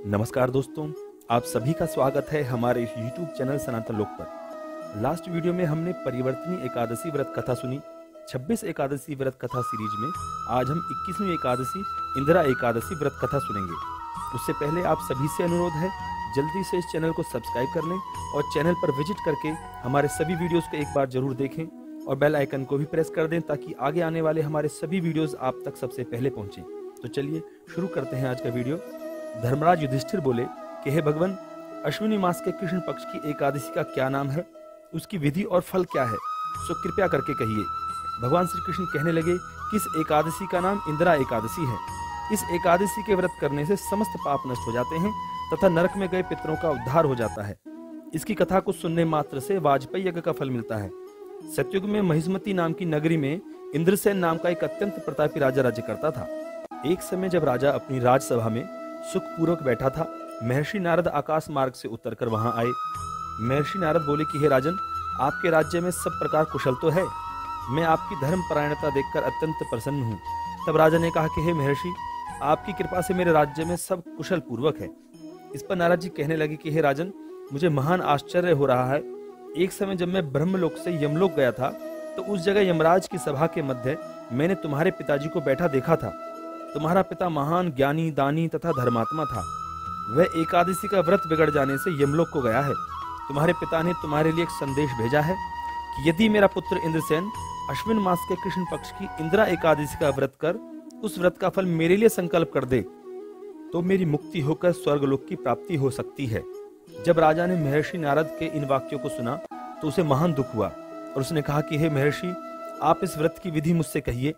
नमस्कार दोस्तों, आप सभी का स्वागत है हमारे YouTube चैनल सनातन लोक पर। लास्ट वीडियो में हमने परिवर्तनी एकादशी व्रत कथा सुनी। 26 एकादशी व्रत कथा सीरीज में आज हम 21वीं एकादशी इंदिरा एकादशी व्रत कथा सुनेंगे। उससे पहले आप सभी से अनुरोध है, जल्दी से इस चैनल को सब्सक्राइब कर लें और चैनल पर विजिट करके हमारे सभी वीडियोज़ को एक बार जरूर देखें और बेल आइकन को भी प्रेस कर दें ताकि आगे आने वाले हमारे सभी वीडियोज़ आप तक सबसे पहले पहुँचें। तो चलिए शुरू करते हैं आज का वीडियो। धर्मराज युधिष्ठिर बोले कि हे भगवान, अश्विनी मास के कृष्ण पक्ष की एकादशी का क्या नाम है, उसकी विधि और फल क्या है, सो कृपया करके कहिए। भगवान श्री कृष्ण कहने लगे कि इस एकादशी का नाम इंदिरा एकादशी है। इस एकादशी के व्रत करने से समस्त पाप नष्ट हो जाते हैं तथा नरक में गए पितरों का उद्धार हो जाता है। इसकी कथा को सुनने मात्र से वाजपेयी यज्ञ का फल मिलता है। सतयुग में महिष्मती नाम की नगरी में इंद्रसेन नाम का एक अत्यंत प्रतापी राजा राज्य करता था। एक समय जब राजा अपनी राजसभा में सुखपूर्वक बैठा था, महर्षि नारद आकाश मार्ग से उतरकर वहां आए। महर्षि नारद बोले कि हे राजन, आपके राज्य में सब प्रकार कुशल तो है। मैं आपकी धर्म परायणता देखकर अत्यंत प्रसन्न हूँ। तब राजा ने कहा कि हे महर्षि, आपकी कृपा से मेरे राज्य में सब कुशल पूर्वक है। इस पर नारद जी कहने लगे कि हे राजन, मुझे महान आश्चर्य हो रहा है। एक समय जब मैं ब्रह्मलोक से यमलोक गया था तो उस जगह यमराज की सभा के मध्य मैंने तुम्हारे पिताजी को बैठा देखा था। तुम्हारा पिता महान ज्ञानी, दानी तथा धर्मात्मा था। वह एकादशी का व्रत बिगड़ जाने से यमलोक को गया है। तुम्हारे पिता ने तुम्हारे लिए एक संदेश भेजा है कि यदि मेरा पुत्र इंद्रसेन अश्विन मास के कृष्ण पक्ष की इंदिरा एकादशी का व्रत कर उस व्रत का फल मेरे लिए संकल्प कर दे तो मेरी मुक्ति होकर स्वर्गलोक की प्राप्ति हो सकती है। जब राजा ने महर्षि नारद के इन वाक्यों को सुना तो उसे महान दुख हुआ और उसने कहा कि हे महर्षि, आप इस व्रत की विधि मुझसे कहिए।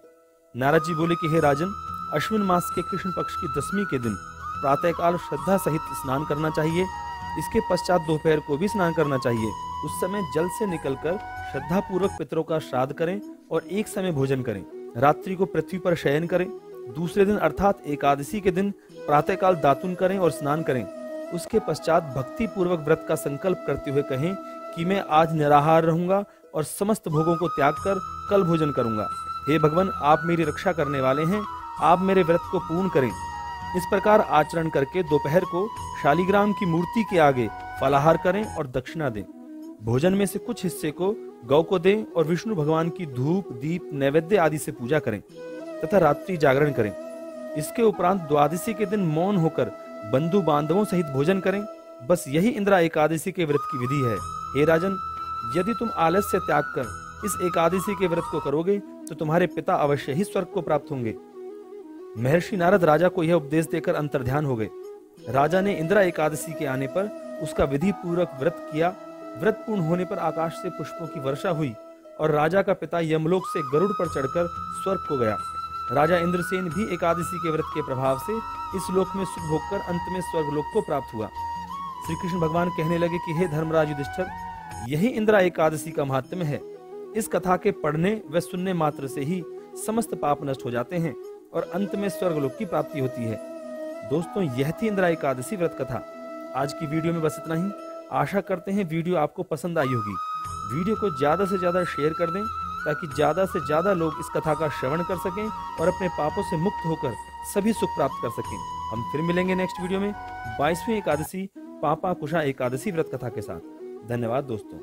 नारद जी बोले कि हे राजन, अश्विन मास के कृष्ण पक्ष की दशमी के दिन प्रातःकाल श्रद्धा सहित स्नान करना चाहिए। इसके पश्चात दोपहर को भी स्नान करना चाहिए। उस समय जल से निकलकर श्रद्धा पूर्वक पितरों का श्राद्ध करें और एक समय भोजन करें। रात्रि को पृथ्वी पर शयन करें। दूसरे दिन अर्थात एकादशी के दिन प्रातःकाल दातुन करें और स्नान करें। उसके पश्चात भक्ति पूर्वक व्रत का संकल्प करते हुए कहें कि मैं आज निराहार रहूंगा और समस्त भोगों को त्याग कर कल भोजन करूंगा। हे भगवान, आप मेरी रक्षा करने वाले हैं, आप मेरे व्रत को पूर्ण करें। इस प्रकार आचरण करके दोपहर को शालिग्राम की मूर्ति के आगे फलाहार करें और दक्षिणा दें। भोजन में से कुछ हिस्से को गौ को दें और विष्णु भगवान की धूप, दीप, नैवेद्य आदि से पूजा करें तथा रात्रि जागरण करें। इसके उपरांत द्वादशी के दिन मौन होकर बंधु बांधवों सहित भोजन करें। बस यही इंदिरा एकादशी के व्रत की विधि है। हे राजन, यदि तुम आलस्य त्याग कर इस एकादशी के व्रत को करोगे तो तुम्हारे पिता अवश्य ही स्वर्ग को प्राप्त होंगे। महर्षि नारद राजा को यह उपदेश देकर अंतर्ध्यान हो गए। राजा ने इंदिरा एकादशी के आने पर उसका विधि पूर्वक व्रत किया। व्रत पूर्ण होने पर आकाश से पुष्पों की वर्षा हुई और राजा का पिता यमलोक से गरुड़ पर चढ़कर स्वर्ग को गया। राजा इंद्रसेन भी एकादशी के व्रत के प्रभाव से इस लोक में सुख भोग कर अंत में स्वर्गलोक को प्राप्त हुआ। श्री कृष्ण भगवान कहने लगे कि हे धर्मराज युधिष्ठिर, यही इंदिरा एकादशी का महात्म्य है। इस कथा के पढ़ने व सुनने मात्र से ही समस्त पाप नष्ट हो जाते हैं और अंत में स्वर्गलोक की प्राप्ति होती है। दोस्तों, यह थी इंदिरा एकादशी व्रत कथा। आज की वीडियो में बस इतना ही। आशा करते हैं वीडियो आपको पसंद आई होगी। वीडियो को ज्यादा से ज्यादा शेयर कर दें ताकि ज्यादा से ज्यादा लोग इस कथा का श्रवण कर सकें और अपने पापों से मुक्त होकर सभी सुख प्राप्त कर सकें। हम फिर मिलेंगे नेक्स्ट वीडियो में 22वीं एकादशी पापा कुशा एकादशी व्रत कथा के साथ। धन्यवाद दोस्तों।